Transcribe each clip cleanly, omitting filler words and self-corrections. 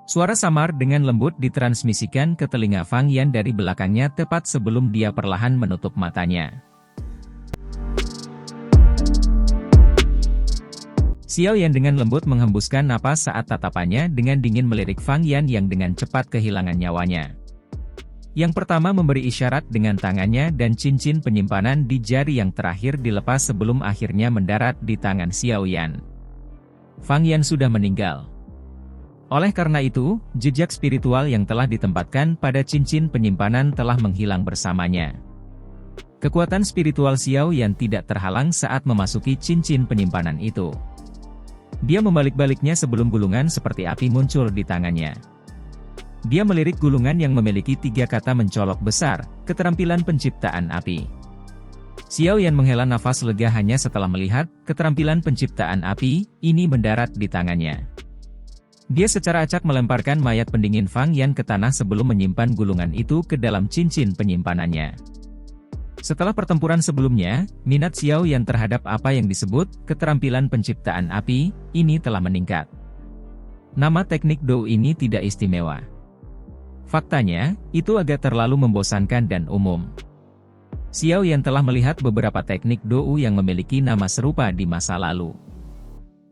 Suara samar dengan lembut ditransmisikan ke telinga Fang Yan dari belakangnya tepat sebelum dia perlahan menutup matanya. Xiao Yan dengan lembut menghembuskan napas saat tatapannya dengan dingin melirik Fang Yan yang dengan cepat kehilangan nyawanya. Yang pertama memberi isyarat dengan tangannya dan cincin penyimpanan di jari yang terakhir dilepas sebelum akhirnya mendarat di tangan Xiao Yan. Fang Yan sudah meninggal. Oleh karena itu, jejak spiritual yang telah ditempatkan pada cincin penyimpanan telah menghilang bersamanya. Kekuatan spiritual Xiao Yan tidak terhalang saat memasuki cincin penyimpanan itu. Dia membalik-baliknya sebelum gulungan seperti api muncul di tangannya. Dia melirik gulungan yang memiliki 3 kata mencolok besar, keterampilan penciptaan api. Xiao Yan menghela nafas lega hanya setelah melihat keterampilan penciptaan api ini mendarat di tangannya. Dia secara acak melemparkan mayat pendingin Fang Yan ke tanah sebelum menyimpan gulungan itu ke dalam cincin penyimpanannya. Setelah pertempuran sebelumnya, minat Xiao Yan terhadap apa yang disebut keterampilan penciptaan api ini telah meningkat. Nama teknik Dou ini tidak istimewa. Faktanya, itu agak terlalu membosankan dan umum. Xiao Yan telah melihat beberapa teknik Dou yang memiliki nama serupa di masa lalu.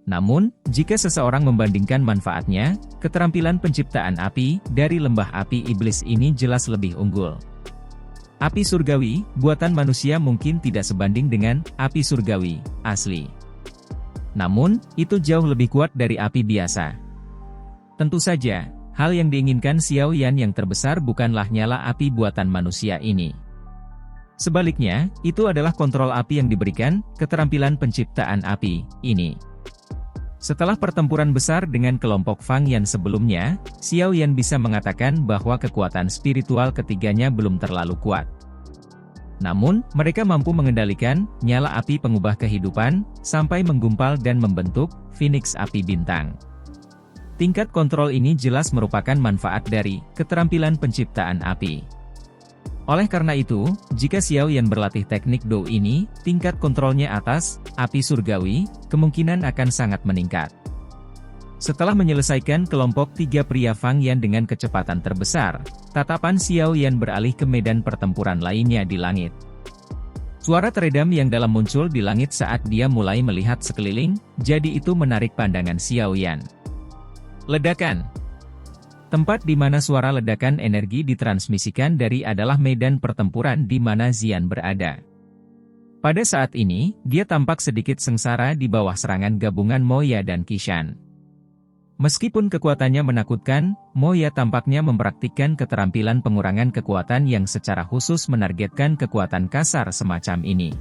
Namun, jika seseorang membandingkan manfaatnya, keterampilan penciptaan api dari lembah api iblis ini jelas lebih unggul. Api surgawi, buatan manusia mungkin tidak sebanding dengan api surgawi asli. Namun, itu jauh lebih kuat dari api biasa. Tentu saja, hal yang diinginkan Xiao Yan yang terbesar bukanlah nyala api buatan manusia ini. Sebaliknya, itu adalah kontrol api yang diberikan keterampilan penciptaan api ini. Setelah pertempuran besar dengan kelompok Fang Yan sebelumnya, Xiao Yan bisa mengatakan bahwa kekuatan spiritual ketiganya belum terlalu kuat. Namun, mereka mampu mengendalikan nyala api pengubah kehidupan, sampai menggumpal dan membentuk Phoenix api bintang. Tingkat kontrol ini jelas merupakan manfaat dari keterampilan penciptaan api. Oleh karena itu, jika Xiao Yan berlatih teknik Dou ini, tingkat kontrolnya atas api surgawi kemungkinan akan sangat meningkat. Setelah menyelesaikan kelompok 3 pria Fang Yan dengan kecepatan terbesar, tatapan Xiao Yan beralih ke medan pertempuran lainnya di langit. Suara teredam yang dalam muncul di langit saat dia mulai melihat sekeliling, jadi itu menarik pandangan Xiao Yan. Ledakan. Tempat di mana suara ledakan energi ditransmisikan dari adalah medan pertempuran di mana Xian berada. Pada saat ini, dia tampak sedikit sengsara di bawah serangan gabungan Moya dan Qishan. Meskipun kekuatannya menakutkan, Moya tampaknya mempraktikkan keterampilan pengurangan kekuatan yang secara khusus menargetkan kekuatan kasar semacam ini.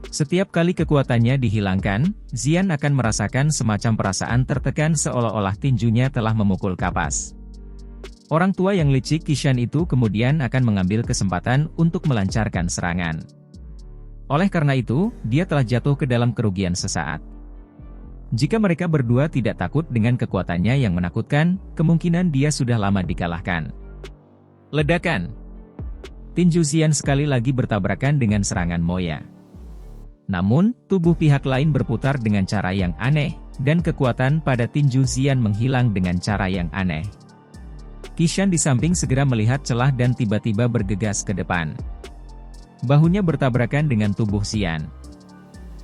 Setiap kali kekuatannya dihilangkan, Xian akan merasakan semacam perasaan tertekan seolah-olah tinjunya telah memukul kapas. Orang tua yang licik Qishan itu kemudian akan mengambil kesempatan untuk melancarkan serangan. Oleh karena itu, dia telah jatuh ke dalam kerugian sesaat. Jika mereka berdua tidak takut dengan kekuatannya yang menakutkan, kemungkinan dia sudah lama dikalahkan. Ledakan. Tinju Xian sekali lagi bertabrakan dengan serangan Moya. Namun, tubuh pihak lain berputar dengan cara yang aneh, dan kekuatan pada tinju Xian menghilang dengan cara yang aneh. Qishan di samping segera melihat celah dan tiba-tiba bergegas ke depan. Bahunya bertabrakan dengan tubuh Xian.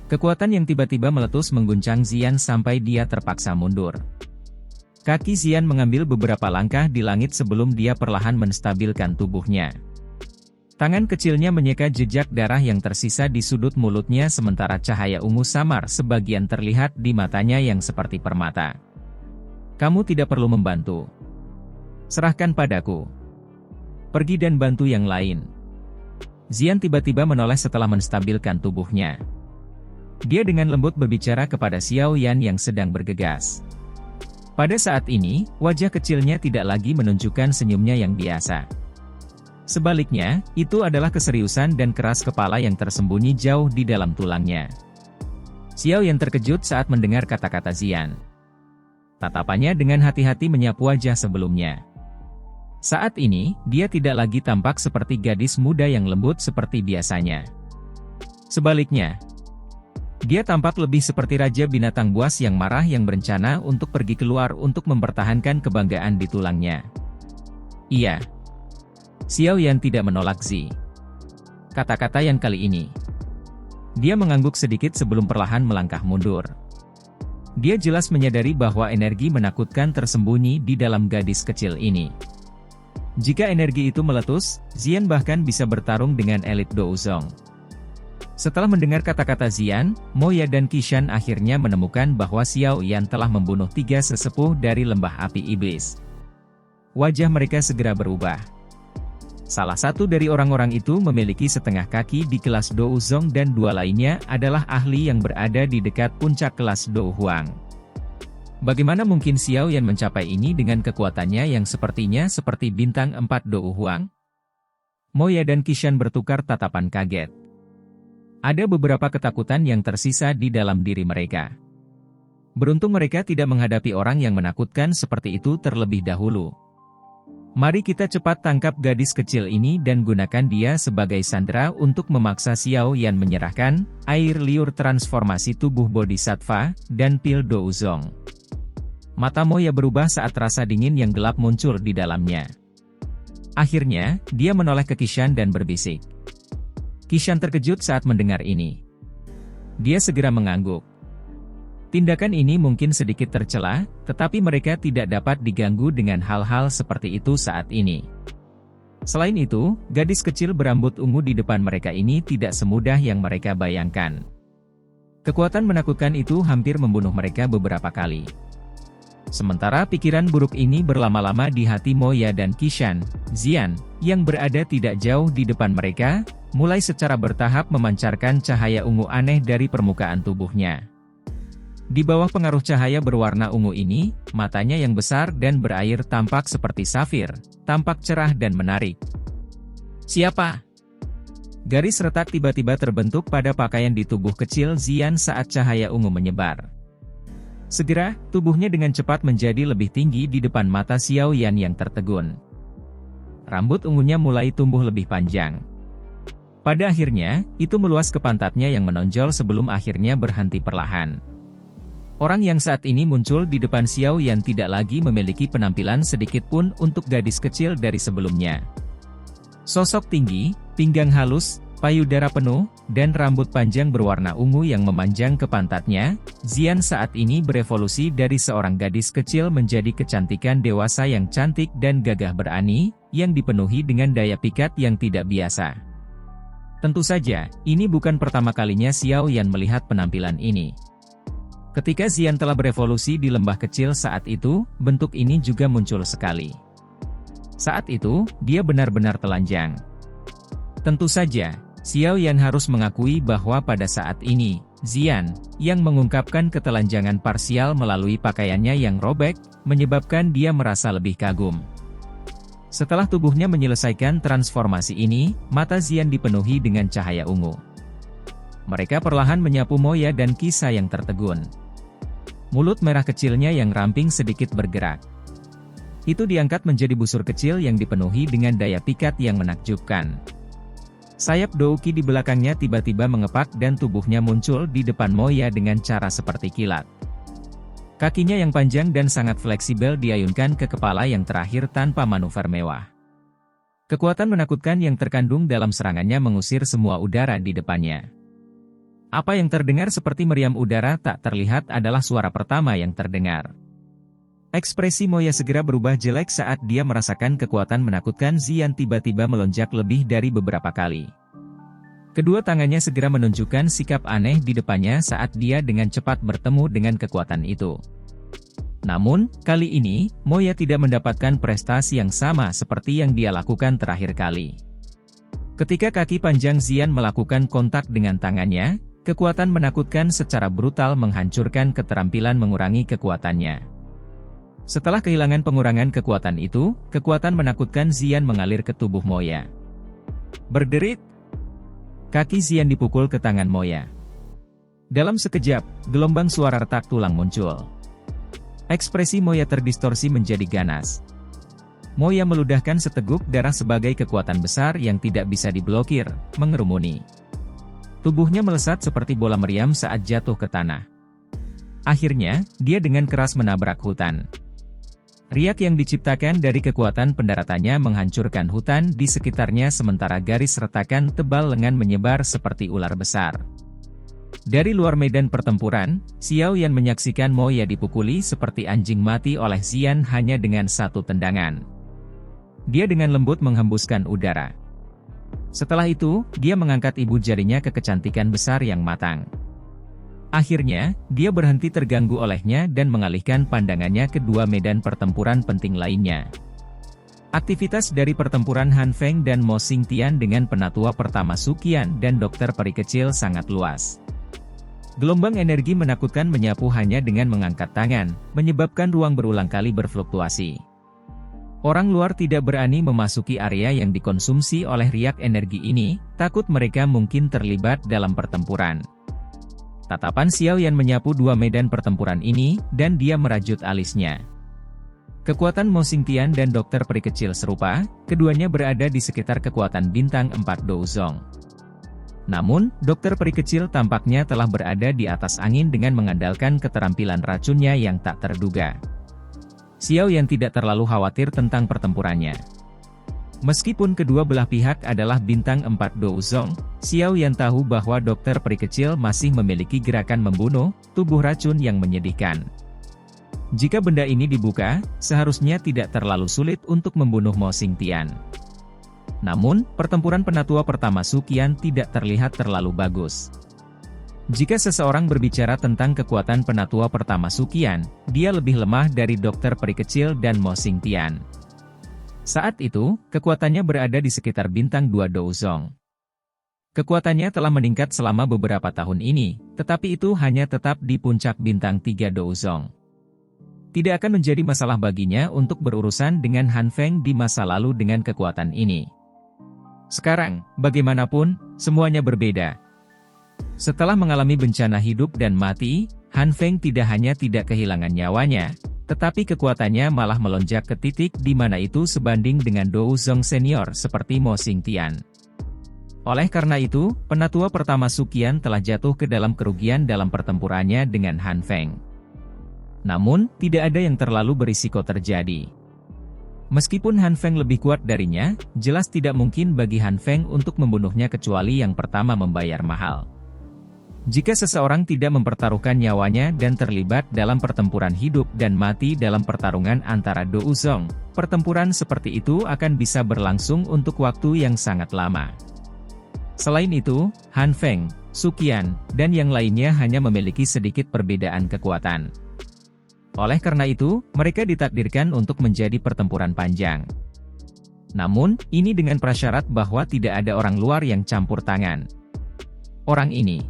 Kekuatan yang tiba-tiba meletus mengguncang Xian sampai dia terpaksa mundur. Kaki Xian mengambil beberapa langkah di langit sebelum dia perlahan menstabilkan tubuhnya. Tangan kecilnya menyeka jejak darah yang tersisa di sudut mulutnya sementara cahaya ungu samar sebagian terlihat di matanya yang seperti permata. Kamu tidak perlu membantu. Serahkan padaku. Pergi dan bantu yang lain. Xian tiba-tiba menoleh setelah menstabilkan tubuhnya. Dia dengan lembut berbicara kepada Xiao Yan yang sedang bergegas. Pada saat ini, wajah kecilnya tidak lagi menunjukkan senyumnya yang biasa. Sebaliknya, itu adalah keseriusan dan keras kepala yang tersembunyi jauh di dalam tulangnya. Xiao Yan terkejut saat mendengar kata-kata Xian. Tatapannya dengan hati-hati menyapu wajah sebelumnya. Saat ini, dia tidak lagi tampak seperti gadis muda yang lembut seperti biasanya. Sebaliknya, Dia tampak lebih seperti raja binatang buas yang marah yang berencana untuk pergi keluar untuk mempertahankan kebanggaan di tulangnya. Iya. Xiao Yan tidak menolak Zi. Kata-kata yang kali ini. Dia mengangguk sedikit sebelum perlahan melangkah mundur. Dia jelas menyadari bahwa energi menakutkan tersembunyi di dalam gadis kecil ini. Jika energi itu meletus, Zian bahkan bisa bertarung dengan elit Douzong. Setelah mendengar kata-kata Zian, Moya dan Qishan akhirnya menemukan bahwa Xiao Yan telah membunuh 3 sesepuh dari lembah api iblis. Wajah mereka segera berubah. Salah satu dari orang-orang itu memiliki setengah kaki di kelas Douzong dan 2 lainnya adalah ahli yang berada di dekat puncak kelas Dou Huang. Bagaimana mungkin Xiao Yan mencapai ini dengan kekuatannya yang sepertinya seperti bintang 4 Dou Huang? Moya dan Qishan bertukar tatapan kaget. Ada beberapa ketakutan yang tersisa di dalam diri mereka. Beruntung mereka tidak menghadapi orang yang menakutkan seperti itu terlebih dahulu. Mari kita cepat tangkap gadis kecil ini dan gunakan dia sebagai sandera untuk memaksa Xiao Yan menyerahkan air liur transformasi tubuh Bodhisattva dan pil Douzong. Mata Moya berubah saat rasa dingin yang gelap muncul di dalamnya. Akhirnya, dia menoleh ke Qishan dan berbisik. Qishan terkejut saat mendengar ini. Dia segera mengangguk. Tindakan ini mungkin sedikit tercela, tetapi mereka tidak dapat diganggu dengan hal-hal seperti itu saat ini. Selain itu, gadis kecil berambut ungu di depan mereka ini tidak semudah yang mereka bayangkan. Kekuatan menakutkan itu hampir membunuh mereka beberapa kali. Sementara pikiran buruk ini berlama-lama di hati Moya dan Qishan, Zian, yang berada tidak jauh di depan mereka, mulai secara bertahap memancarkan cahaya ungu aneh dari permukaan tubuhnya. Di bawah pengaruh cahaya berwarna ungu ini, matanya yang besar dan berair tampak seperti safir, tampak cerah dan menarik. Siapa? Garis retak tiba-tiba terbentuk pada pakaian di tubuh kecil Zian saat cahaya ungu menyebar. Segera, tubuhnya dengan cepat menjadi lebih tinggi di depan mata Xiao Yan yang tertegun. Rambut ungunya mulai tumbuh lebih panjang. Pada akhirnya, itu meluas ke pantatnya yang menonjol sebelum akhirnya berhenti perlahan. Orang yang saat ini muncul di depan Xiao Yan tidak lagi memiliki penampilan sedikit pun untuk gadis kecil dari sebelumnya. Sosok tinggi, pinggang halus, payudara penuh, dan rambut panjang berwarna ungu yang memanjang ke pantatnya, Zian saat ini berevolusi dari seorang gadis kecil menjadi kecantikan dewasa yang cantik dan gagah berani, yang dipenuhi dengan daya pikat yang tidak biasa. Tentu saja, ini bukan pertama kalinya Xiao Yan melihat penampilan ini. Ketika Zian telah berevolusi di lembah kecil saat itu, bentuk ini juga muncul sekali. Saat itu, dia benar-benar telanjang. Tentu saja, Xiao Yan harus mengakui bahwa pada saat ini, Zian, yang mengungkapkan ketelanjangan parsial melalui pakaiannya yang robek, menyebabkan dia merasa lebih kagum. Setelah tubuhnya menyelesaikan transformasi ini, mata Zian dipenuhi dengan cahaya ungu. Mereka perlahan menyapu Moya dan Qishan yang tertegun. Mulut merah kecilnya yang ramping sedikit bergerak. Itu diangkat menjadi busur kecil yang dipenuhi dengan daya pikat yang menakjubkan. Sayap Douqi di belakangnya tiba-tiba mengepak dan tubuhnya muncul di depan Moya dengan cara seperti kilat. Kakinya yang panjang dan sangat fleksibel diayunkan ke kepala yang terakhir tanpa manuver mewah. Kekuatan menakutkan yang terkandung dalam serangannya mengusir semua udara di depannya. Apa yang terdengar seperti meriam udara tak terlihat adalah suara pertama yang terdengar. Ekspresi Moya segera berubah jelek saat dia merasakan kekuatan menakutkan Zian tiba-tiba melonjak lebih dari beberapa kali. Kedua tangannya segera menunjukkan sikap aneh di depannya saat dia dengan cepat bertemu dengan kekuatan itu. Namun, kali ini, Moya tidak mendapatkan prestasi yang sama seperti yang dia lakukan terakhir kali. Ketika kaki panjang Zian melakukan kontak dengan tangannya, kekuatan menakutkan secara brutal menghancurkan keterampilan mengurangi kekuatannya. Setelah kehilangan pengurangan kekuatan itu, kekuatan menakutkan Zian mengalir ke tubuh Moya. Berderit, kaki Zian dipukul ke tangan Moya. Dalam sekejap, gelombang suara retak tulang muncul. Ekspresi Moya terdistorsi menjadi ganas. Moya meludahkan seteguk darah sebagai kekuatan besar yang tidak bisa diblokir, mengerumuni. Tubuhnya melesat seperti bola meriam saat jatuh ke tanah. Akhirnya, dia dengan keras menabrak hutan. Riak yang diciptakan dari kekuatan pendaratannya menghancurkan hutan di sekitarnya sementara garis retakan tebal lengan menyebar seperti ular besar. Dari luar medan pertempuran, Xiao Yan menyaksikan Mo Ya dipukuli seperti anjing mati oleh Xian hanya dengan satu tendangan. Dia dengan lembut menghembuskan udara. Setelah itu, dia mengangkat ibu jarinya ke kecantikan besar yang matang. Akhirnya, dia berhenti terganggu olehnya dan mengalihkan pandangannya ke dua medan pertempuran penting lainnya. Aktivitas dari pertempuran Han Feng dan Mo Xingtian dengan penatua pertama Su Qian dan dokter peri kecil sangat luas. Gelombang energi menakutkan menyapu hanya dengan mengangkat tangan, menyebabkan ruang berulang kali berfluktuasi. Orang luar tidak berani memasuki area yang dikonsumsi oleh riak energi ini, takut mereka mungkin terlibat dalam pertempuran. Tatapan Xiao Yan menyapu dua medan pertempuran ini, dan dia merajut alisnya. Kekuatan Mo Xingtian dan dokter peri kecil serupa, keduanya berada di sekitar kekuatan bintang 4 Douzong. Namun, dokter peri kecil tampaknya telah berada di atas angin dengan mengandalkan keterampilan racunnya yang tak terduga. Xiao Yan tidak terlalu khawatir tentang pertempurannya. Meskipun kedua belah pihak adalah bintang 4 Douzong, Xiao Yan tahu bahwa dokter peri kecil masih memiliki gerakan membunuh, tubuh racun yang menyedihkan. Jika benda ini dibuka, seharusnya tidak terlalu sulit untuk membunuh Mo Xingtian. Namun, pertempuran penatua pertama Su Qian tidak terlihat terlalu bagus. Jika seseorang berbicara tentang kekuatan penatua pertama Su Qian, dia lebih lemah dari dokter peri kecil dan Mo Xingtian. Saat itu, kekuatannya berada di sekitar bintang 2 Douzong. Kekuatannya telah meningkat selama beberapa tahun ini, tetapi itu hanya tetap di puncak bintang 3 Douzong. Tidak akan menjadi masalah baginya untuk berurusan dengan Han Feng di masa lalu dengan kekuatan ini. Sekarang, bagaimanapun, semuanya berbeda. Setelah mengalami bencana hidup dan mati, Han Feng tidak hanya tidak kehilangan nyawanya, tetapi kekuatannya malah melonjak ke titik di mana itu sebanding dengan Douzong senior seperti Mo Xingtian. Oleh karena itu, penatua pertama Su Qian telah jatuh ke dalam kerugian dalam pertempurannya dengan Han Feng. Namun, tidak ada yang terlalu berisiko terjadi. Meskipun Han Feng lebih kuat darinya, jelas tidak mungkin bagi Han Feng untuk membunuhnya kecuali yang pertama membayar mahal. Jika seseorang tidak mempertaruhkan nyawanya dan terlibat dalam pertempuran hidup dan mati dalam pertarungan antara Douzong, pertempuran seperti itu akan bisa berlangsung untuk waktu yang sangat lama. Selain itu, Han Feng, Su Qian, dan yang lainnya hanya memiliki sedikit perbedaan kekuatan. Oleh karena itu, mereka ditakdirkan untuk menjadi pertempuran panjang. Namun, ini dengan prasyarat bahwa tidak ada orang luar yang campur tangan. Orang ini,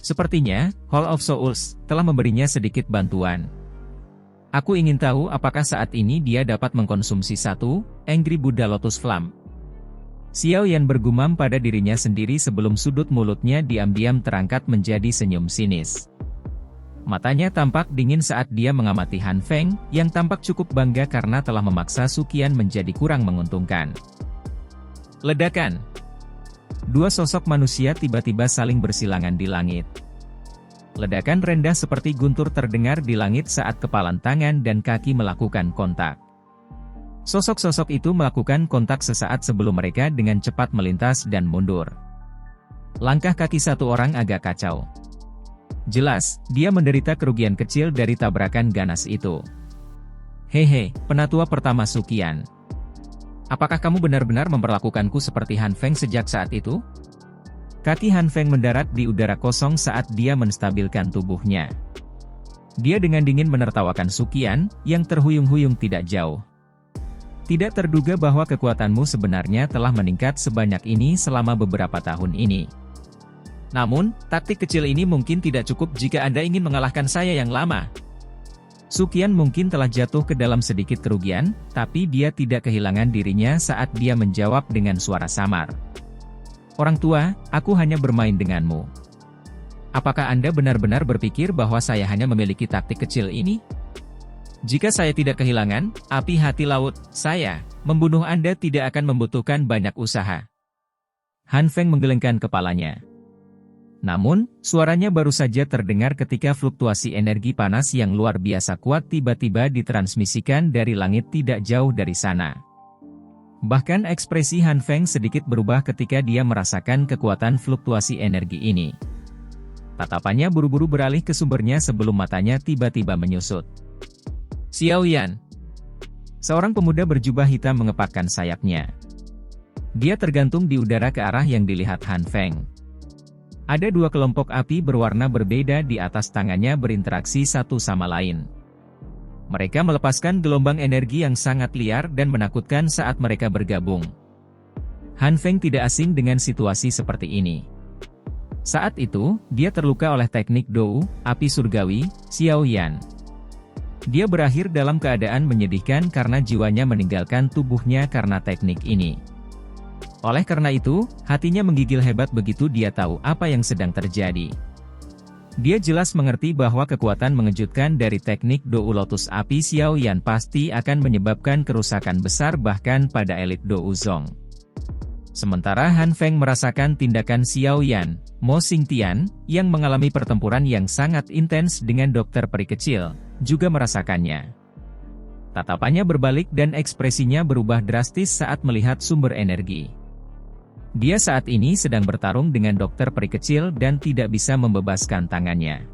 sepertinya, Hall of Souls telah memberinya sedikit bantuan. Aku ingin tahu apakah saat ini dia dapat mengkonsumsi satu Angry Buddha Lotus Flame. Xiao Yan bergumam pada dirinya sendiri sebelum sudut mulutnya diam-diam terangkat menjadi senyum sinis. Matanya tampak dingin saat dia mengamati Han Feng, yang tampak cukup bangga karena telah memaksa Su Qian menjadi kurang menguntungkan. Ledakan. Dua sosok manusia tiba-tiba saling bersilangan di langit. Ledakan rendah seperti guntur terdengar di langit saat kepalan tangan dan kaki melakukan kontak. Sosok-sosok itu melakukan kontak sesaat sebelum mereka dengan cepat melintas dan mundur. Langkah kaki satu orang agak kacau. Jelas, dia menderita kerugian kecil dari tabrakan ganas itu. Hehe, penatua pertama Su Qian. Apakah kamu benar-benar memperlakukanku seperti Han Feng sejak saat itu? Kaki Han Feng mendarat di udara kosong saat dia menstabilkan tubuhnya. Dia dengan dingin menertawakan Su Qian, yang terhuyung-huyung tidak jauh. Tidak terduga bahwa kekuatanmu sebenarnya telah meningkat sebanyak ini selama beberapa tahun ini. Namun, taktik kecil ini mungkin tidak cukup jika Anda ingin mengalahkan saya yang lama. Su Qian mungkin telah jatuh ke dalam sedikit kerugian, tapi dia tidak kehilangan dirinya saat dia menjawab dengan suara samar. Orang tua, aku hanya bermain denganmu. Apakah Anda benar-benar berpikir bahwa saya hanya memiliki taktik kecil ini? Jika saya tidak kehilangan api hati laut, saya membunuh Anda tidak akan membutuhkan banyak usaha. Han Feng menggelengkan kepalanya. Namun, suaranya baru saja terdengar ketika fluktuasi energi panas yang luar biasa kuat tiba-tiba ditransmisikan dari langit tidak jauh dari sana. Bahkan ekspresi Han Feng sedikit berubah ketika dia merasakan kekuatan fluktuasi energi ini. Tatapannya buru-buru beralih ke sumbernya sebelum matanya tiba-tiba menyusut. Xiao Yan. Seorang pemuda berjubah hitam mengepakkan sayapnya. Dia tergantung di udara ke arah yang dilihat Han Feng. Ada dua kelompok api berwarna berbeda di atas tangannya berinteraksi satu sama lain. Mereka melepaskan gelombang energi yang sangat liar dan menakutkan saat mereka bergabung. Han Feng tidak asing dengan situasi seperti ini. Saat itu, dia terluka oleh teknik Dou, api surgawi, Xiao Yan. Dia berakhir dalam keadaan menyedihkan karena jiwanya meninggalkan tubuhnya karena teknik ini. Oleh karena itu, hatinya menggigil hebat begitu dia tahu apa yang sedang terjadi. Dia jelas mengerti bahwa kekuatan mengejutkan dari teknik Dou Lotus Api Xiao Yan pasti akan menyebabkan kerusakan besar bahkan pada elit Dou Zong. Sementara Han Feng merasakan tindakan Xiao Yan, Mo Xingtian, yang mengalami pertempuran yang sangat intens dengan dokter peri kecil, juga merasakannya. Tatapannya berbalik dan ekspresinya berubah drastis saat melihat sumber energi. Dia saat ini sedang bertarung dengan dokter peri kecil dan tidak bisa membebaskan tangannya.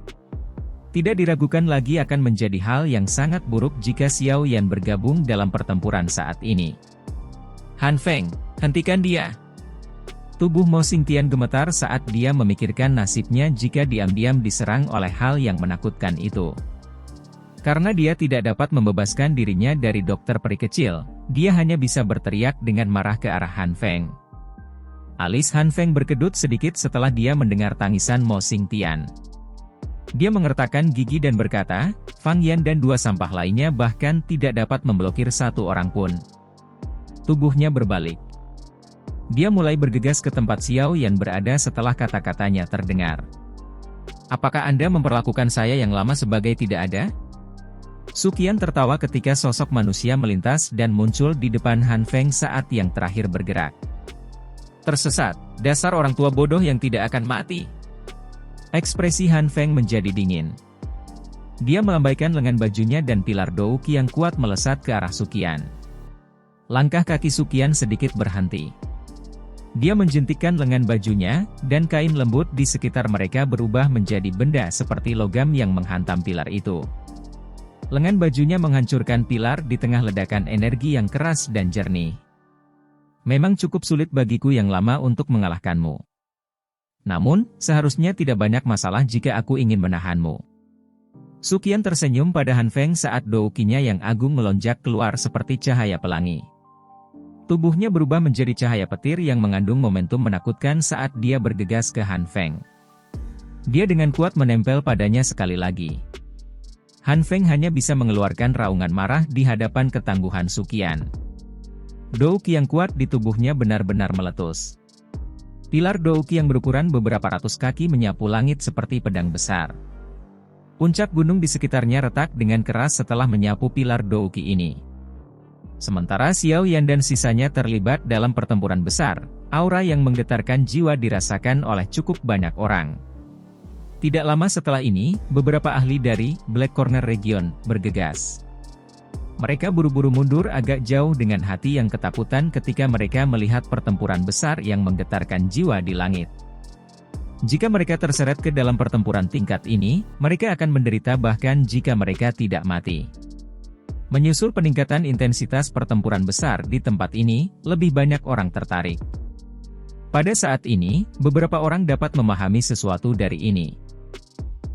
Tidak diragukan lagi akan menjadi hal yang sangat buruk jika Xiao Yan bergabung dalam pertempuran saat ini. Han Feng, hentikan dia! Tubuh Mo Xingtian gemetar saat dia memikirkan nasibnya jika diam-diam diserang oleh hal yang menakutkan itu. Karena dia tidak dapat membebaskan dirinya dari dokter peri kecil, dia hanya bisa berteriak dengan marah ke arah Han Feng. Alis Han Feng berkedut sedikit setelah dia mendengar tangisan Mo Xingtian. Dia mengertakkan gigi dan berkata, Fang Yan dan dua sampah lainnya bahkan tidak dapat memblokir satu orang pun. Tubuhnya berbalik. Dia mulai bergegas ke tempat Xiao Yan berada setelah kata-katanya terdengar. Apakah Anda memperlakukan saya yang lama sebagai tidak ada? Su Qian tertawa ketika sosok manusia melintas dan muncul di depan Han Feng saat yang terakhir bergerak. Tersesat, dasar orang tua bodoh yang tidak akan mati. Ekspresi Han Feng menjadi dingin. Dia melambaikan lengan bajunya dan pilar Dou Qi yang kuat melesat ke arah Su Qian. Langkah kaki Su Qian sedikit berhenti. Dia menjentikkan lengan bajunya, dan kain lembut di sekitar mereka berubah menjadi benda seperti logam yang menghantam pilar itu. Lengan bajunya menghancurkan pilar di tengah ledakan energi yang keras dan jernih. Memang cukup sulit bagiku yang lama untuk mengalahkanmu. Namun, seharusnya tidak banyak masalah jika aku ingin menahanmu. Su Qian tersenyum pada Han Feng saat Dou Qi-nya yang agung melonjak keluar seperti cahaya pelangi. Tubuhnya berubah menjadi cahaya petir yang mengandung momentum menakutkan saat dia bergegas ke Han Feng. Dia dengan kuat menempel padanya sekali lagi. Han Feng hanya bisa mengeluarkan raungan marah di hadapan ketangguhan Su Qian. Dou Qi yang kuat di tubuhnya benar-benar meletus. Pilar Dou Qi yang berukuran beberapa ratus kaki menyapu langit seperti pedang besar. Puncak gunung di sekitarnya retak dengan keras setelah menyapu pilar Dou Qi ini. Sementara Xiao Yan dan sisanya terlibat dalam pertempuran besar, aura yang menggetarkan jiwa dirasakan oleh cukup banyak orang. Tidak lama setelah ini, beberapa ahli dari Black Corner Region bergegas. Mereka buru-buru mundur agak jauh dengan hati yang ketakutan ketika mereka melihat pertempuran besar yang menggetarkan jiwa di langit. Jika mereka terseret ke dalam pertempuran tingkat ini, mereka akan menderita bahkan jika mereka tidak mati. Menyusul peningkatan intensitas pertempuran besar di tempat ini, lebih banyak orang tertarik. Pada saat ini, beberapa orang dapat memahami sesuatu dari ini.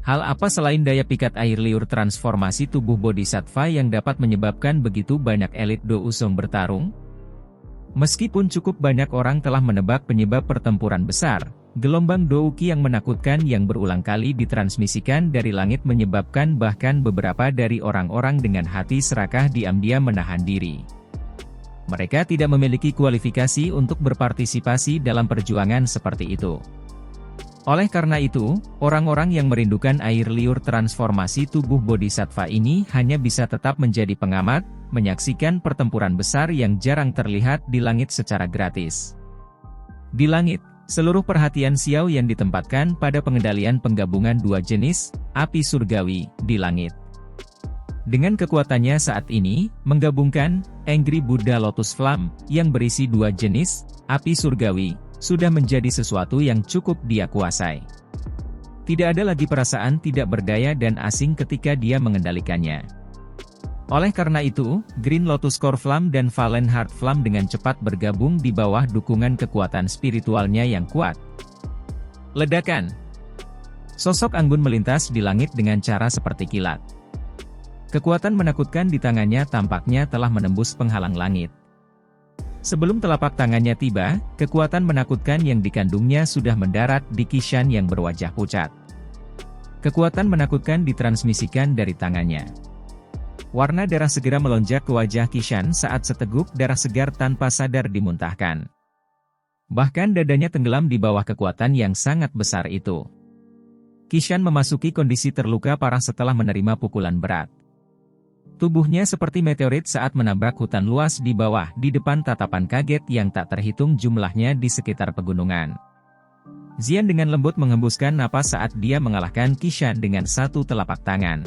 Hal apa selain daya pikat air liur transformasi tubuh Bodhisattva yang dapat menyebabkan begitu banyak elit Dou Zong bertarung? Meskipun cukup banyak orang telah menebak penyebab pertempuran besar, gelombang Dou Qi yang menakutkan yang berulang kali ditransmisikan dari langit menyebabkan bahkan beberapa dari orang-orang dengan hati serakah diam-diam menahan diri. Mereka tidak memiliki kualifikasi untuk berpartisipasi dalam perjuangan seperti itu. Oleh karena itu, orang-orang yang merindukan air liur transformasi tubuh Bodhisattva ini hanya bisa tetap menjadi pengamat, menyaksikan pertempuran besar yang jarang terlihat di langit secara gratis. Di langit, Seluruh perhatian Xiao Yan ditempatkan pada pengendalian penggabungan dua jenis api surgawi di langit. Dengan kekuatannya saat ini, menggabungkan Angry Buddha Lotus Flame yang berisi dua jenis api surgawi, sudah menjadi sesuatu yang cukup dia kuasai. Tidak ada lagi perasaan tidak berdaya dan asing ketika dia mengendalikannya. Oleh karena itu, Green Lotus Core Flame dan Valen Heart Flame dengan cepat bergabung di bawah dukungan kekuatan spiritualnya yang kuat. Ledakan. Sosok anggun melintas di langit dengan cara seperti kilat. Kekuatan menakutkan di tangannya tampaknya telah menembus penghalang langit. Sebelum telapak tangannya tiba, kekuatan menakutkan yang dikandungnya sudah mendarat di Qishan yang berwajah pucat. Kekuatan menakutkan ditransmisikan dari tangannya. Warna darah segera melonjak ke wajah Qishan saat seteguk darah segar tanpa sadar dimuntahkan. Bahkan dadanya tenggelam di bawah kekuatan yang sangat besar itu. Qishan memasuki kondisi terluka parah setelah menerima pukulan berat. Tubuhnya seperti meteorit saat menabrak hutan luas di bawah di depan tatapan kaget yang tak terhitung jumlahnya di sekitar pegunungan. Xian dengan lembut menghembuskan napas saat dia mengalahkan Qishan dengan satu telapak tangan.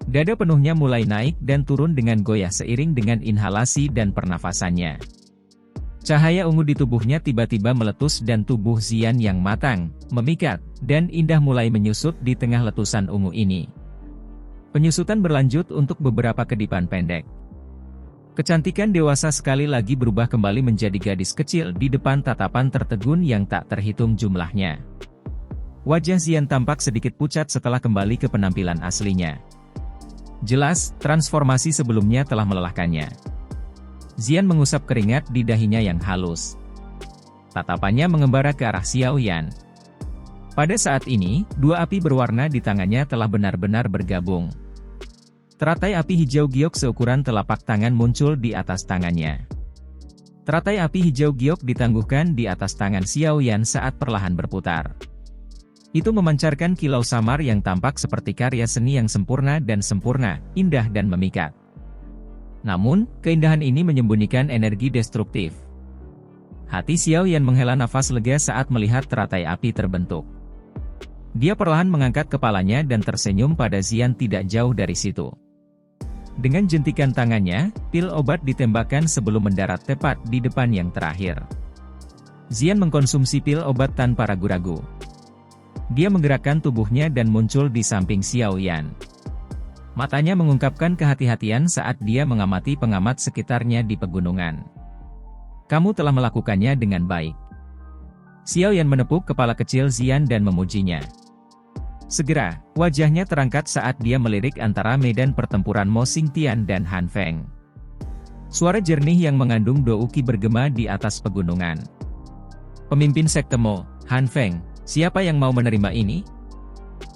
Dada penuhnya mulai naik dan turun dengan goyah seiring dengan inhalasi dan pernafasannya. Cahaya ungu di tubuhnya tiba-tiba meletus dan tubuh Xian yang matang, memikat, dan indah mulai menyusut di tengah letusan ungu ini. Penyusutan berlanjut untuk beberapa kedipan pendek. Kecantikan dewasa sekali lagi berubah kembali menjadi gadis kecil di depan tatapan tertegun yang tak terhitung jumlahnya. Wajah Xian tampak sedikit pucat setelah kembali ke penampilan aslinya. Jelas, transformasi sebelumnya telah melelahkannya. Xian mengusap keringat di dahinya yang halus. Tatapannya mengembara ke arah Xiao Yan. Pada saat ini, dua api berwarna di tangannya telah benar-benar bergabung. Teratai api hijau giok seukuran telapak tangan muncul di atas tangannya. Teratai api hijau giok ditangguhkan di atas tangan Xiao Yan saat perlahan berputar. Itu memancarkan kilau samar yang tampak seperti karya seni yang sempurna, indah dan memikat. Namun, keindahan ini menyembunyikan energi destruktif. Hati Xiao Yan menghela nafas lega saat melihat teratai api terbentuk. Dia perlahan mengangkat kepalanya dan tersenyum pada Xian tidak jauh dari situ. Dengan jentikan tangannya, pil obat ditembakkan sebelum mendarat tepat di depan yang terakhir. Xian mengkonsumsi pil obat tanpa ragu-ragu. Dia menggerakkan tubuhnya dan muncul di samping Xiao Yan. Matanya mengungkapkan kehati-hatian saat dia mengamati pengamat sekitarnya di pegunungan. Kamu telah melakukannya dengan baik. Xiao Yan menepuk kepala kecil Xian dan memujinya. Segera, wajahnya terangkat saat dia melirik antara medan pertempuran Mo Xingtian dan Han Feng. Suara jernih yang mengandung douki bergema di atas pegunungan. Pemimpin sekte Mo, Han Feng, siapa yang mau menerima ini?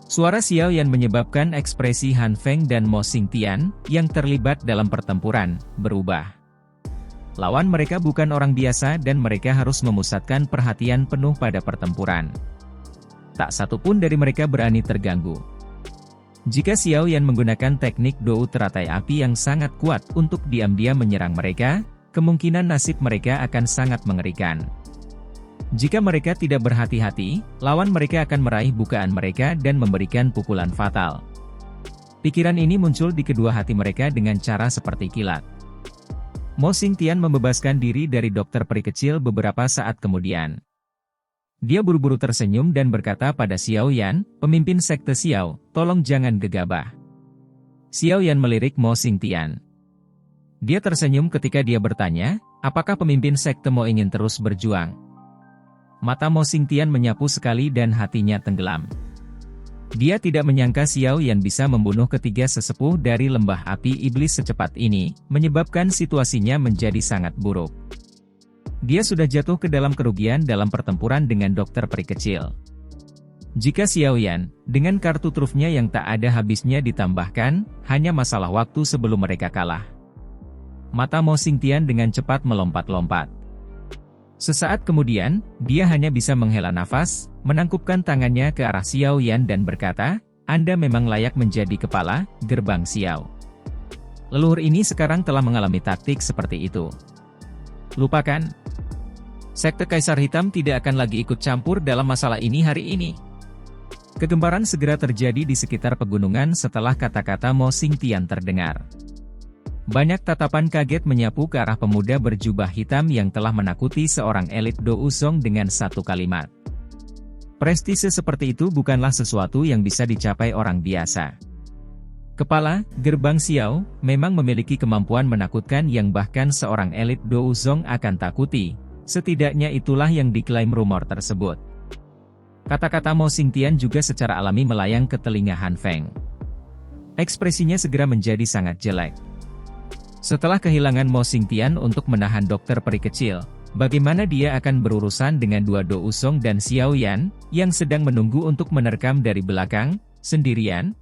Suara Xiao Yan menyebabkan ekspresi Han Feng dan Mo Xingtian, yang terlibat dalam pertempuran, berubah. Lawan mereka bukan orang biasa dan mereka harus memusatkan perhatian penuh pada pertempuran. Tak satu pun dari mereka berani terganggu. Jika Xiao Yan menggunakan teknik dou teratai api yang sangat kuat untuk diam-diam menyerang mereka, kemungkinan nasib mereka akan sangat mengerikan. Jika mereka tidak berhati-hati, lawan mereka akan meraih bukaan mereka dan memberikan pukulan fatal. Pikiran ini muncul di kedua hati mereka dengan cara seperti kilat. Mo Xingtian membebaskan diri dari dokter peri kecil beberapa saat kemudian. Dia buru-buru tersenyum dan berkata pada Xiao Yan, pemimpin sekte Xiao, tolong jangan gegabah. Xiao Yan melirik Mo Xingtian. Dia tersenyum ketika dia bertanya, apakah pemimpin sekte Mo ingin terus berjuang? Mata Mo Xingtian menyapu sekali dan hatinya tenggelam. Dia tidak menyangka Xiao Yan bisa membunuh ketiga sesepuh dari lembah api iblis secepat ini, menyebabkan situasinya menjadi sangat buruk. Dia sudah jatuh ke dalam kerugian dalam pertempuran dengan dokter peri kecil. Jika Xiao Yan, dengan kartu trufnya yang tak ada habisnya ditambahkan, hanya masalah waktu sebelum mereka kalah. Mata Mo Xingtian dengan cepat melompat-lompat. Sesaat kemudian, dia hanya bisa menghela nafas, menangkupkan tangannya ke arah Xiao Yan dan berkata, Anda memang layak menjadi kepala gerbang Xiao. Leluhur ini sekarang telah mengalami taktik seperti itu. Lupakan. Sekte Kaisar Hitam tidak akan lagi ikut campur dalam masalah ini hari ini. Kegemparan segera terjadi di sekitar pegunungan setelah kata-kata Mo Xingtian terdengar. Banyak tatapan kaget menyapu ke arah pemuda berjubah hitam yang telah menakuti seorang elit Do Usong dengan satu kalimat. Prestise seperti itu bukanlah sesuatu yang bisa dicapai orang biasa. Kepala, Gerbang Xiao, memang memiliki kemampuan menakutkan yang bahkan seorang elit Do Usong akan takuti, setidaknya itulah yang diklaim rumor tersebut. Kata-kata Mo Xingtian juga secara alami melayang ke telinga Han Feng. Ekspresinya segera menjadi sangat jelek. Setelah kehilangan Mo Xingtian untuk menahan dokter peri kecil, bagaimana dia akan berurusan dengan dua Do Usong dan Xiao Yan, yang sedang menunggu untuk menerkam dari belakang, sendirian?